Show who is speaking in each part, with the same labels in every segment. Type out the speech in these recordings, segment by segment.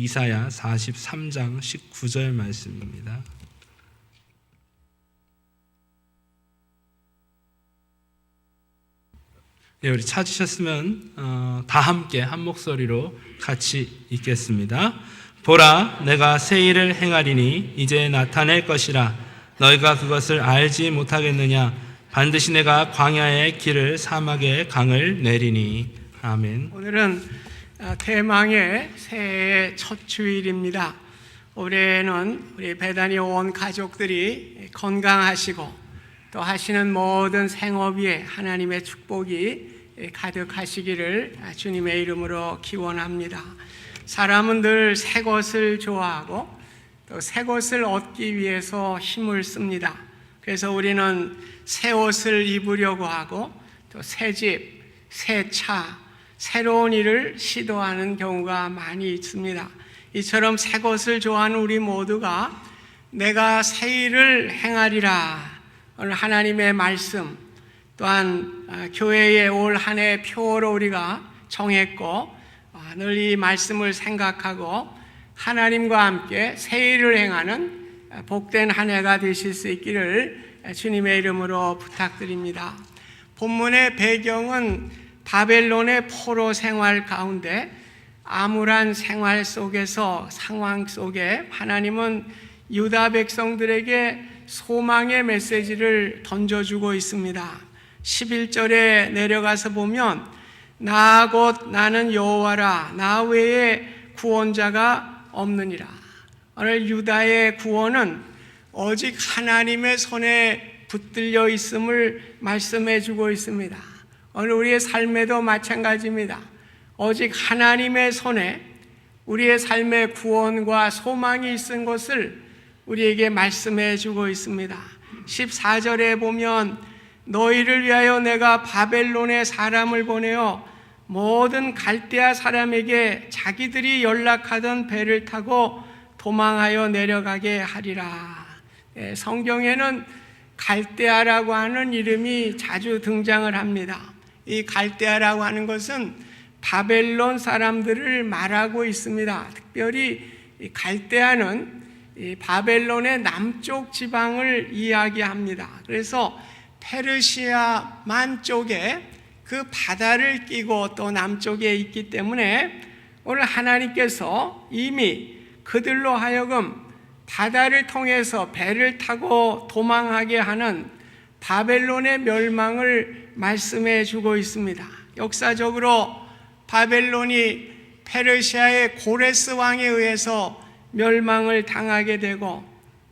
Speaker 1: 이사야 43장 19절 말씀입니다. 네, 우리 찾으셨으면 다 함께 한 목소리로 같이 읽겠습니다. 보라, 내가 새 일을 행하리니 이제 나타낼 것이라. 너희가 그것을 알지 못하겠느냐? 반드시 내가 광야의 길을 사막의 강을 내리니. 아멘.
Speaker 2: 오늘은 대망의 새해의 첫 주일입니다. 올해는 우리 베다니 온 가족들이 건강하시고 또 하시는 모든 생업 위에 하나님의 축복이 가득하시기를 주님의 이름으로 기원합니다. 사람은 늘 새 것을 좋아하고 또 새 것을 얻기 위해서 힘을 씁니다. 그래서 우리는 새 옷을 입으려고 하고 또 새 집, 새 차, 새로운 일을 시도하는 경우가 많이 있습니다. 이처럼 새 것을 좋아하는 우리 모두가 내가 새 일을 행하리라, 오늘 하나님의 말씀 또한 교회의 올 한 해 표로 우리가 정했고 늘 이 말씀을 생각하고 하나님과 함께 새 일을 행하는 복된 한 해가 되실 수 있기를 주님의 이름으로 부탁드립니다. 본문의 배경은 바벨론의 포로 생활 가운데 암울한 생활 속에서 상황 속에 하나님은 유다 백성들에게 소망의 메시지를 던져주고 있습니다. 11절에 내려가서 보면 나 곧 나는 여호와라, 나 외에 구원자가 없느니라. 오늘 유다의 구원은 오직 하나님의 손에 붙들려 있음을 말씀해 주고 있습니다. 오늘 우리의 삶에도 마찬가지입니다. 오직 하나님의 손에 우리의 삶의 구원과 소망이 있은 것을 우리에게 말씀해 주고 있습니다. 14절에 보면 너희를 위하여 내가 바벨론의 사람을 보내어 모든 갈대아 사람에게 자기들이 연락하던 배를 타고 도망하여 내려가게 하리라. 성경에는 갈대아라고 하는 이름이 자주 등장을 합니다. 이 갈대아라고 하는 것은 바벨론 사람들을 말하고 있습니다. 특별히 이 갈대아는 이 바벨론의 남쪽 지방을 이야기합니다. 그래서 페르시아만 쪽에 그 바다를 끼고 또 남쪽에 있기 때문에 오늘 하나님께서 이미 그들로 하여금 바다를 통해서 배를 타고 도망하게 하는 바벨론의 멸망을 말씀해 주고 있습니다. 역사적으로 바벨론이 페르시아의 고레스 왕에 의해서 멸망을 당하게 되고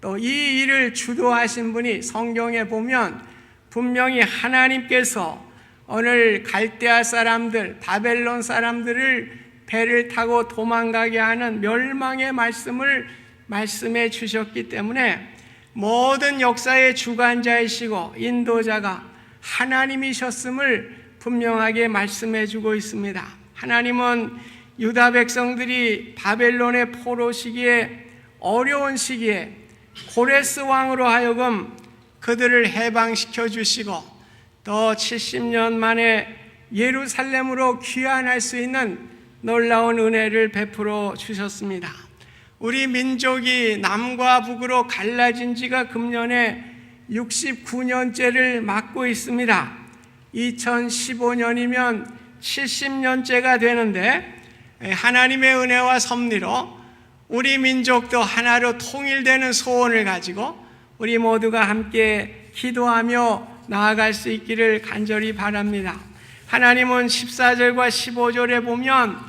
Speaker 2: 또 이 일을 주도하신 분이 성경에 보면 분명히 하나님께서 오늘 갈대아 사람들, 바벨론 사람들을 배를 타고 도망가게 하는 멸망의 말씀을 말씀해 주셨기 때문에 모든 역사의 주관자이시고 인도자가 하나님이셨음을 분명하게 말씀해 주고 있습니다. 하나님은 유다 백성들이 바벨론의 포로 시기에 어려운 시기에 고레스 왕으로 하여금 그들을 해방시켜 주시고 또 70년 만에 예루살렘으로 귀환할 수 있는 놀라운 은혜를 베풀어 주셨습니다. 우리 민족이 남과 북으로 갈라진 지가 금년에 69년째를 맞고 있습니다. 2015년이면 70년째가 되는데 하나님의 은혜와 섭리로 우리 민족도 하나로 통일되는 소원을 가지고 우리 모두가 함께 기도하며 나아갈 수 있기를 간절히 바랍니다. 하나님은 14절과 15절에 보면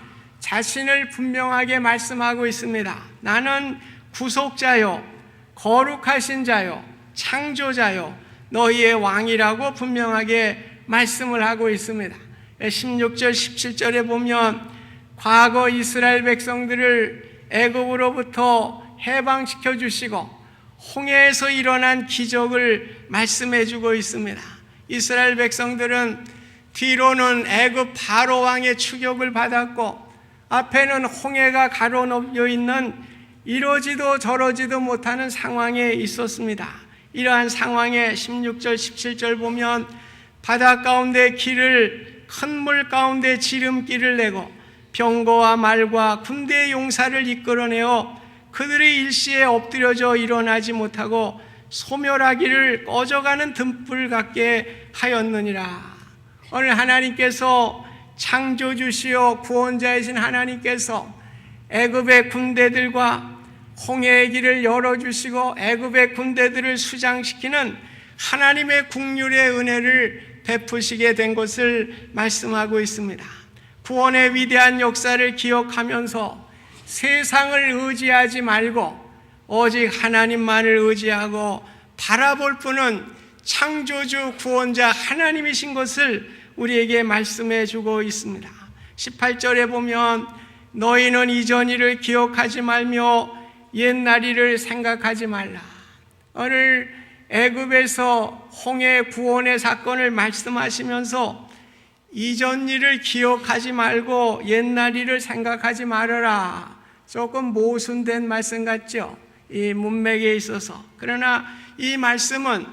Speaker 2: 자신을 분명하게 말씀하고 있습니다. 나는 구속자요, 거룩하신 자요, 창조자요, 너희의 왕이라고 분명하게 말씀을 하고 있습니다. 16절, 17절에 보면 과거 이스라엘 백성들을 애굽으로부터 해방시켜 주시고 홍해에서 일어난 기적을 말씀해 주고 있습니다. 이스라엘 백성들은 뒤로는 애굽 바로 왕의 추격을 받았고 앞에는 홍해가 가로놓여 있는 이러지도 저러지도 못하는 상황에 있었습니다. 이러한 상황에 16절 17절 보면 바다 가운데 길을 큰 물 가운데 지름길을 내고 병거와 말과 군대의 용사를 이끌어내어 그들의 일시에 엎드려져 일어나지 못하고 소멸하기를 꺼져가는 등불 같게 하였느니라. 오늘 하나님께서 창조주시오 구원자이신 하나님께서 애굽의 군대들과 홍해의 길을 열어주시고 애굽의 군대들을 수장시키는 하나님의 국률의 은혜를 베푸시게 된 것을 말씀하고 있습니다. 구원의 위대한 역사를 기억하면서 세상을 의지하지 말고 오직 하나님만을 의지하고 바라볼 분은 창조주 구원자 하나님이신 것을 우리에게 말씀해 주고 있습니다. 18절에 보면 너희는 이전 일을 기억하지 말며 옛날 일을 생각하지 말라. 오늘 애굽에서 홍해 구원의 사건을 말씀하시면서 이전 일을 기억하지 말고 옛날 일을 생각하지 말아라. 조금 모순된 말씀 같죠? 이 문맥에 있어서. 그러나 이 말씀은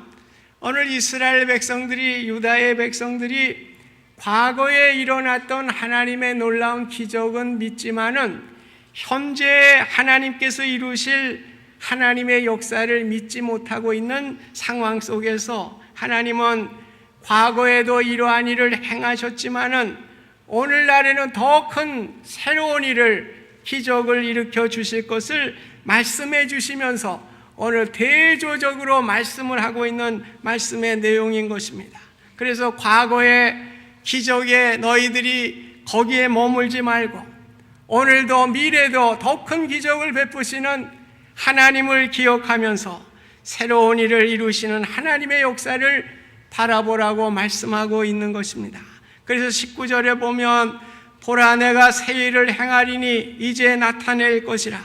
Speaker 2: 오늘 이스라엘 백성들이, 유다의 백성들이 과거에 일어났던 하나님의 놀라운 기적은 믿지만은 현재 하나님께서 이루실 하나님의 역사를 믿지 못하고 있는 상황 속에서 하나님은 과거에도 이러한 일을 행하셨지만은 오늘날에는 더 큰 새로운 일을, 기적을 일으켜 주실 것을 말씀해 주시면서 오늘 대조적으로 말씀을 하고 있는 말씀의 내용인 것입니다. 그래서 과거의 기적에 너희들이 거기에 머물지 말고 오늘도 미래도 더 큰 기적을 베푸시는 하나님을 기억하면서 새로운 일을 이루시는 하나님의 역사를 바라보라고 말씀하고 있는 것입니다. 그래서 19절에 보면 보라 내가 새 일을 행하리니 이제 나타낼 것이라.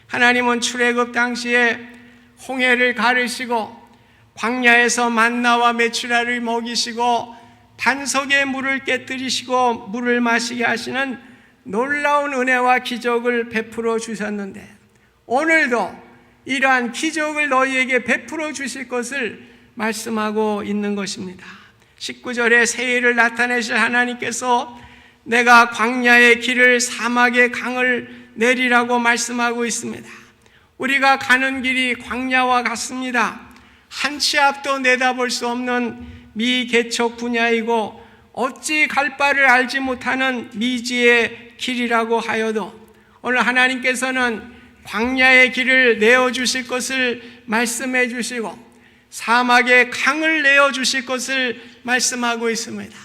Speaker 2: 하나님은 출애굽 당시에 홍해를 가르시고 광야에서 만나와 메추라를 먹이시고 반석의 물을 깨뜨리시고 물을 마시게 하시는 놀라운 은혜와 기적을 베풀어 주셨는데 오늘도 이러한 기적을 너희에게 베풀어 주실 것을 말씀하고 있는 것입니다. 19절에 새 일을 나타내실 하나님께서 내가 광야의 길을 사막의 강을 내리라고 말씀하고 있습니다. 우리가 가는 길이 광야와 같습니다. 한 치 앞도 내다볼 수 없는 미개척 분야이고 어찌 갈 바를 알지 못하는 미지의 길이라고 하여도 오늘 하나님께서는 광야의 길을 내어주실 것을 말씀해 주시고 사막의 강을 내어주실 것을 말씀하고 있습니다.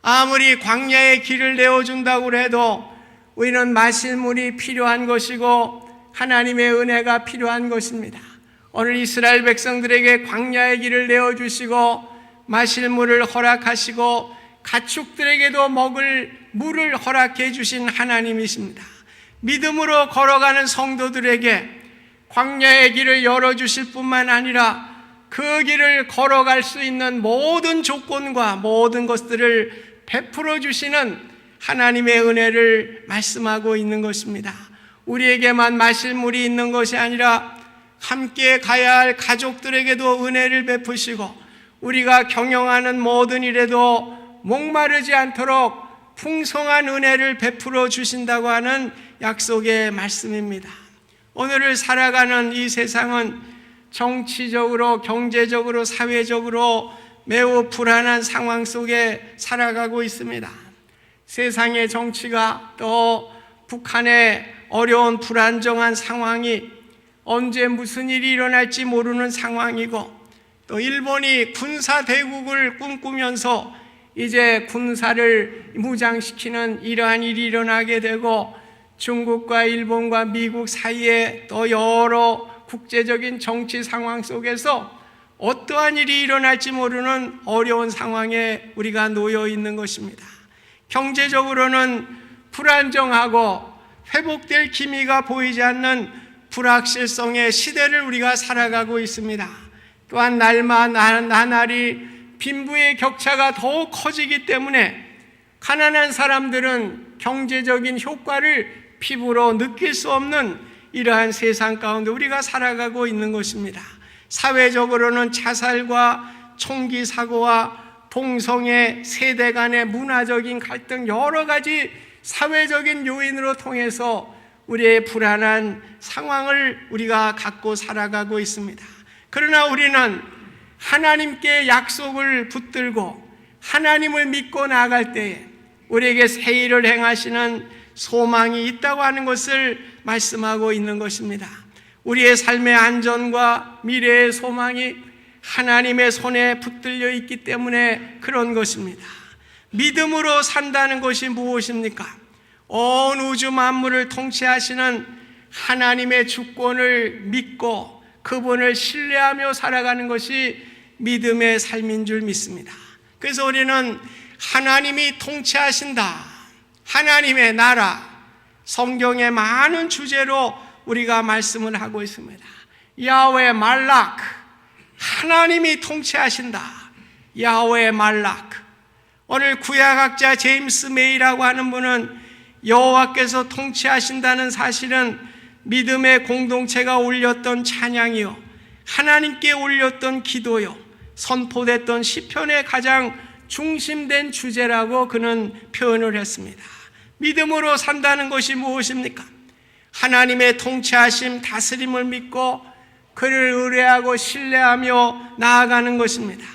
Speaker 2: 아무리 광야의 길을 내어준다고 해도 우리는 마실 물이 필요한 것이고 하나님의 은혜가 필요한 것입니다. 오늘 이스라엘 백성들에게 광야의 길을 내어주시고 마실 물을 허락하시고 가축들에게도 먹을 물을 허락해 주신 하나님이십니다. 믿음으로 걸어가는 성도들에게 광야의 길을 열어주실 뿐만 아니라 그 길을 걸어갈 수 있는 모든 조건과 모든 것들을 베풀어 주시는 하나님의 은혜를 말씀하고 있는 것입니다. 우리에게만 마실 물이 있는 것이 아니라 함께 가야 할 가족들에게도 은혜를 베푸시고 우리가 경영하는 모든 일에도 목마르지 않도록 풍성한 은혜를 베풀어 주신다고 하는 약속의 말씀입니다. 오늘을 살아가는 이 세상은 정치적으로, 경제적으로, 사회적으로 매우 불안한 상황 속에 살아가고 있습니다. 세상의 정치가 또 북한의 어려운 불안정한 상황이 언제 무슨 일이 일어날지 모르는 상황이고 또 일본이 군사 대국을 꿈꾸면서 이제 군사를 무장시키는 이러한 일이 일어나게 되고 중국과 일본과 미국 사이에 또 여러 국제적인 정치 상황 속에서 어떠한 일이 일어날지 모르는 어려운 상황에 우리가 놓여 있는 것입니다. 경제적으로는 불안정하고 회복될 기미가 보이지 않는 불확실성의 시대를 우리가 살아가고 있습니다. 또한 날마다 나날이 빈부의 격차가 더욱 커지기 때문에 가난한 사람들은 경제적인 효과를 피부로 느낄 수 없는 이러한 세상 가운데 우리가 살아가고 있는 것입니다. 사회적으로는 자살과 총기 사고와 동성애, 세대 간의 문화적인 갈등 여러 가지 사회적인 요인으로 통해서 우리의 불안한 상황을 우리가 갖고 살아가고 있습니다. 그러나 우리는 하나님께 약속을 붙들고 하나님을 믿고 나아갈 때에 우리에게 새 일을 행하시는 소망이 있다고 하는 것을 말씀하고 있는 것입니다. 우리의 삶의 안전과 미래의 소망이 하나님의 손에 붙들려 있기 때문에 그런 것입니다. 믿음으로 산다는 것이 무엇입니까? 온 우주 만물을 통치하시는 하나님의 주권을 믿고 그분을 신뢰하며 살아가는 것이 믿음의 삶인 줄 믿습니다. 그래서 우리는 하나님이 통치하신다, 하나님의 나라, 성경의 많은 주제로 우리가 말씀을 하고 있습니다. 야훼 말락, 하나님이 통치하신다. 야훼 말락. 오늘 구약학자 제임스 메이라고 하는 분은 여호와께서 통치하신다는 사실은 믿음의 공동체가 올렸던 찬양이요, 하나님께 올렸던 기도요, 선포됐던 시편의 가장 중심된 주제라고 그는 표현을 했습니다. 믿음으로 산다는 것이 무엇입니까? 하나님의 통치하심, 다스림을 믿고 그를 의뢰하고 신뢰하며 나아가는 것입니다.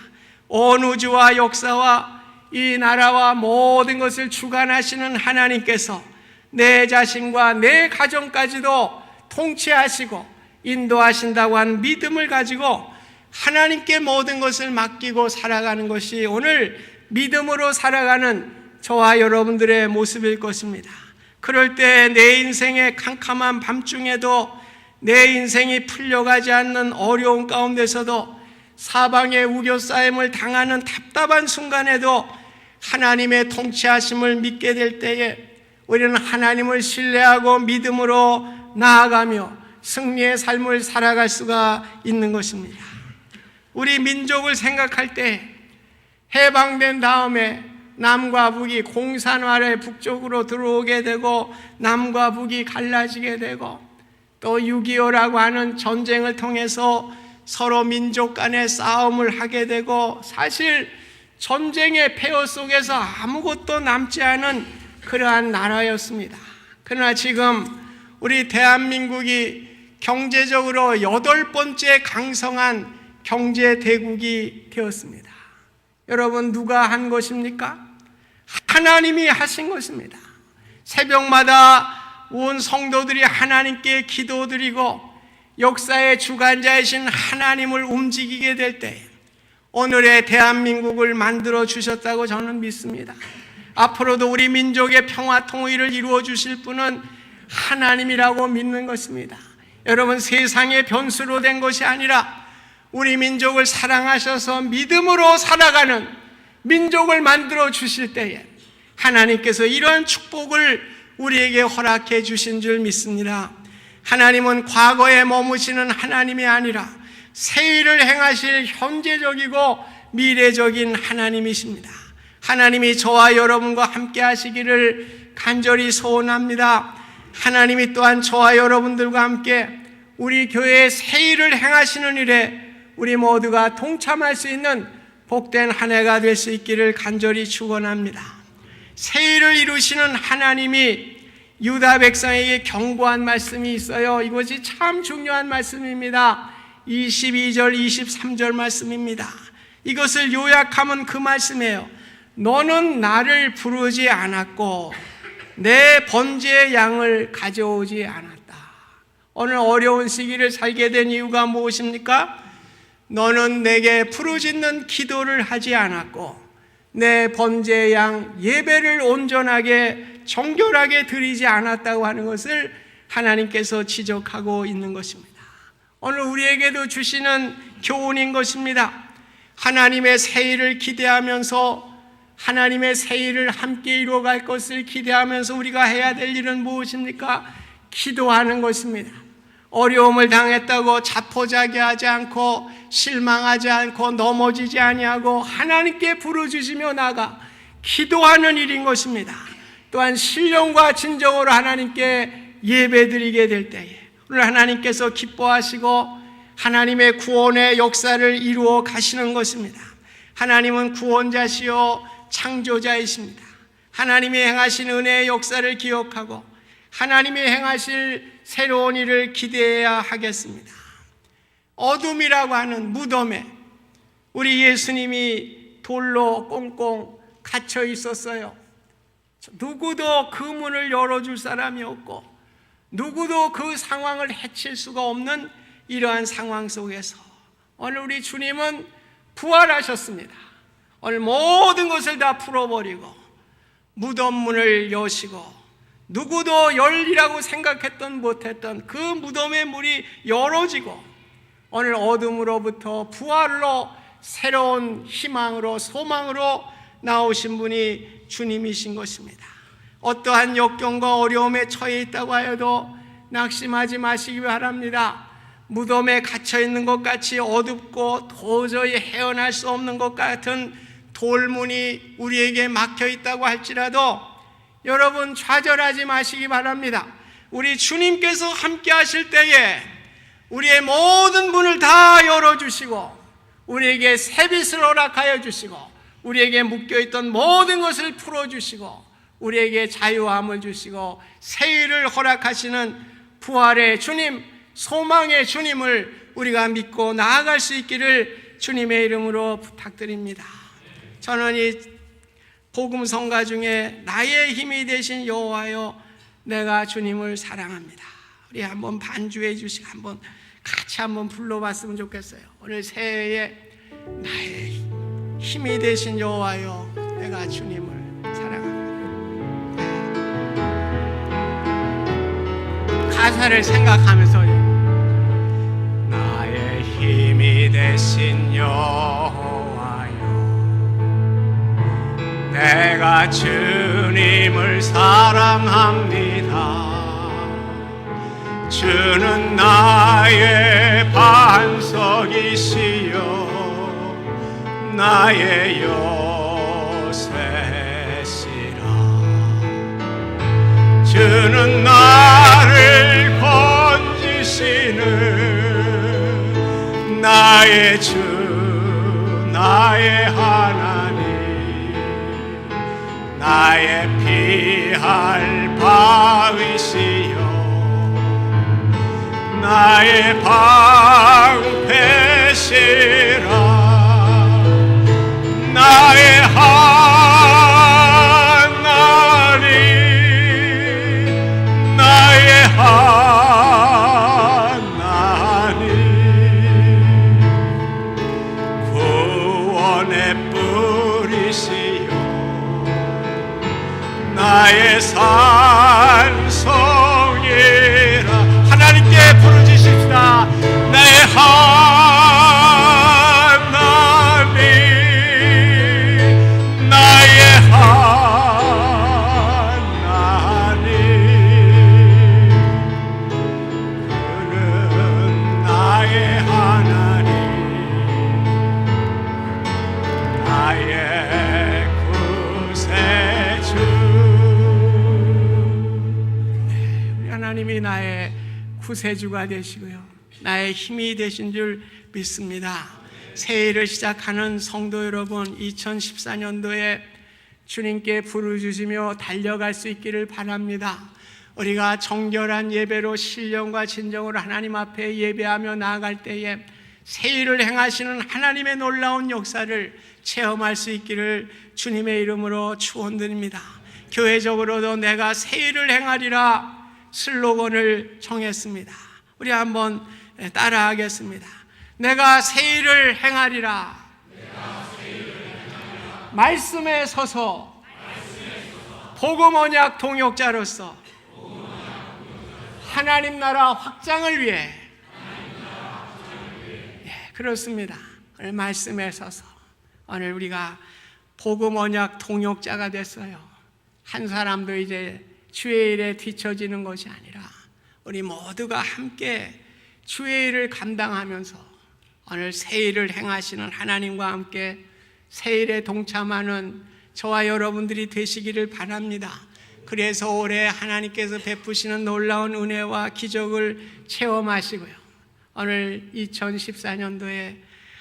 Speaker 2: 온 우주와 역사와 이 나라와 모든 것을 주관하시는 하나님께서 내 자신과 내 가정까지도 통치하시고 인도하신다고 하는 믿음을 가지고 하나님께 모든 것을 맡기고 살아가는 것이 오늘 믿음으로 살아가는 저와 여러분들의 모습일 것입니다. 그럴 때 내 인생의 캄캄한 밤중에도 내 인생이 풀려가지 않는 어려운 가운데서도 사방의 우겨싸임을 당하는 답답한 순간에도 하나님의 통치하심을 믿게 될 때에 우리는 하나님을 신뢰하고 믿음으로 나아가며 승리의 삶을 살아갈 수가 있는 것입니다. 우리 민족을 생각할 때 해방된 다음에 남과 북이 공산화의 북쪽으로 들어오게 되고 남과 북이 갈라지게 되고 또 6.25라고 하는 전쟁을 통해서 서로 민족 간의 싸움을 하게 되고 사실 전쟁의 폐허 속에서 아무것도 남지 않은 그러한 나라였습니다. 그러나 지금 우리 대한민국이 경제적으로 8번째 강성한 경제 대국이 되었습니다. 여러분, 누가 한 것입니까? 하나님이 하신 것입니다. 새벽마다 온 성도들이 하나님께 기도드리고 역사의 주관자이신 하나님을 움직이게 될 때 오늘의 대한민국을 만들어 주셨다고 저는 믿습니다. 앞으로도 우리 민족의 평화 통일을 이루어 주실 분은 하나님이라고 믿는 것입니다. 여러분, 세상의 변수로 된 것이 아니라 우리 민족을 사랑하셔서 믿음으로 살아가는 민족을 만들어 주실 때에 하나님께서 이런 축복을 우리에게 허락해 주신 줄 믿습니다. 하나님은 과거에 머무시는 하나님이 아니라 새 일을 행하실 현재적이고 미래적인 하나님이십니다. 하나님이 저와 여러분과 함께 하시기를 간절히 소원합니다. 하나님이 또한 저와 여러분들과 함께 우리 교회의 새 일을 행하시는 일에 우리 모두가 동참할 수 있는 복된 한 해가 될 수 있기를 간절히 축원합니다. 새 일을 이루시는 하나님이 유다 백성에게 경고한 말씀이 있어요. 이것이 참 중요한 말씀입니다. 22절, 23절 말씀입니다. 이것을 요약하면 그 말씀이에요. 너는 나를 부르지 않았고 내 번제의 양을 가져오지 않았다. 오늘 어려운 시기를 살게 된 이유가 무엇입니까? 너는 내게 부르짖는 기도를 하지 않았고 내 번제의 양 예배를 온전하게 정결하게 드리지 않았다고 하는 것을 하나님께서 지적하고 있는 것입니다. 오늘 우리에게도 주시는 교훈인 것입니다. 하나님의 새 일을 기대하면서 하나님의 새 일을 함께 이루어갈 것을 기대하면서 우리가 해야 될 일은 무엇입니까? 기도하는 것입니다. 어려움을 당했다고 자포자기하지 않고 실망하지 않고 넘어지지 아니하고 하나님께 부르짖으며 나가 기도하는 일인 것입니다. 또한 신령과 진정으로 하나님께 예배드리게 될 때에 오늘 하나님께서 기뻐하시고 하나님의 구원의 역사를 이루어 가시는 것입니다. 하나님은 구원자시요 창조자이십니다. 하나님이 행하신 은혜의 역사를 기억하고 하나님이 행하실 새로운 일을 기대해야 하겠습니다. 어둠이라고 하는 무덤에 우리 예수님이 돌로 꽁꽁 갇혀 있었어요. 누구도 그 문을 열어줄 사람이 없고 누구도 그 상황을 해칠 수가 없는 이러한 상황 속에서 오늘 우리 주님은 부활하셨습니다. 오늘 모든 것을 다 풀어버리고 무덤 문을 여시고 누구도 열리라고 생각했던 못했던 그 무덤의 문이 열어지고 오늘 어둠으로부터 부활로 새로운 희망으로 소망으로 나오신 분이 주님이신 것입니다. 어떠한 역경과 어려움에 처해 있다고 하여도 낙심하지 마시기 바랍니다. 무덤에 갇혀 있는 것 같이 어둡고 도저히 헤어날 수 없는 것 같은 돌문이 우리에게 막혀 있다고 할지라도 여러분 좌절하지 마시기 바랍니다. 우리 주님께서 함께 하실 때에 우리의 모든 문을 다 열어주시고 우리에게 새빛을 허락하여 주시고 우리에게 묶여있던 모든 것을 풀어주시고 우리에게 자유함을 주시고 새일을 허락하시는 부활의 주님, 소망의 주님을 우리가 믿고 나아갈 수 있기를 주님의 이름으로 부탁드립니다. 저는 이 복음 성가 중에 나의 힘이 되신 여호와여 내가 주님을 사랑합니다. 우리 한번 반주해 주시고 한번 같이 한번 불러봤으면 좋겠어요. 오늘 새해에 나의 힘이 되신 여호와여 내가 주님을 사랑합니다. 가사를 생각하면서 나의 힘이 되신 여호와여 내가 주님을 사랑합니다. 주는 나의 반석이시여 나의 요새시라. 주는 나를 건지시는 나의 주 나의 하나님 나의 피할 바위시여 나의 방패시라. 나의 하나님 나의 하나님 구원의 뿌리시여 나의 산성이라. 하나님께 부르짖읍시다. 나의 하나님 나의 하나님 그는 나의 하나님 나의 구세주. 우리 하나님이 나의 구세주가 되시고요 나의 힘이 되신 줄 믿습니다. 새해를 시작하는 성도 여러분, 2014년도에 주님께 부르짖으며 달려갈 수 있기를 바랍니다. 우리가 정결한 예배로 신령과 진정으로 하나님 앞에 예배하며 나아갈 때에 새해를 행하시는 하나님의 놀라운 역사를 체험할 수 있기를 주님의 이름으로 축원드립니다. 교회적으로도 내가 새해를 행하리라 슬로건을 정했습니다. 우리 한번 따라하겠습니다. 내가 새일을 행하리라. 말씀에 서서 복음 언약 동역자로서 하나님 나라 확장을 위해 그렇습니다. 오늘 말씀에 서서 오늘 우리가 복음 언약 동역자가 됐어요. 한 사람도 이제 주의 일에 뒤처지는 것이 아니라 우리 모두가 함께 주의 일을 감당하면서 오늘 새 일을 행하시는 하나님과 함께 새 일에 동참하는 저와 여러분들이 되시기를 바랍니다. 그래서 올해 하나님께서 베푸시는 놀라운 은혜와 기적을 체험하시고요 오늘 2014년도에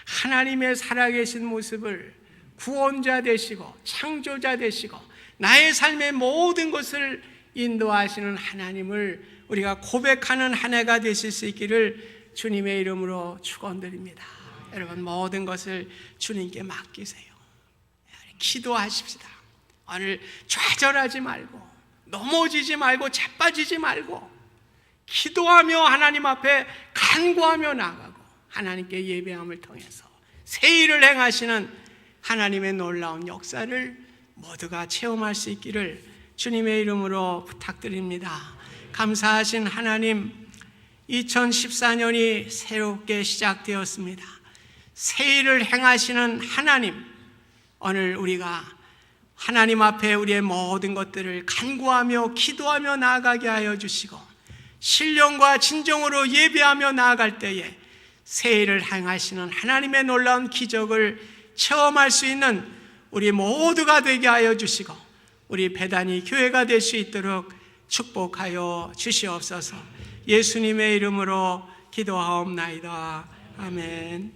Speaker 2: 하나님의 살아계신 모습을 구원자 되시고 창조자 되시고 나의 삶의 모든 것을 인도하시는 하나님을 우리가 고백하는 한 해가 되실 수 있기를 주님의 이름으로 축원드립니다. 여러분, 모든 것을 주님께 맡기세요. 기도하십시다. 오늘 좌절하지 말고, 넘어지지 말고, 자빠지지 말고, 기도하며 하나님 앞에 간구하며 나아가고, 하나님께 예배함을 통해서 새 일을 행하시는 하나님의 놀라운 역사를 모두가 체험할 수 있기를 주님의 이름으로 부탁드립니다. 감사하신 하나님, 2014년이 새롭게 시작되었습니다. 새 일을 행하시는 하나님, 오늘 우리가 하나님 앞에 우리의 모든 것들을 간구하며 기도하며 나아가게 하여 주시고, 신령과 진정으로 예배하며 나아갈 때에 새 일을 행하시는 하나님의 놀라운 기적을 체험할 수 있는 우리 모두가 되게 하여 주시고, 우리 배단이 교회가 될 수 있도록 축복하여 주시옵소서. 예수님의 이름으로 기도하옵나이다. 아멘.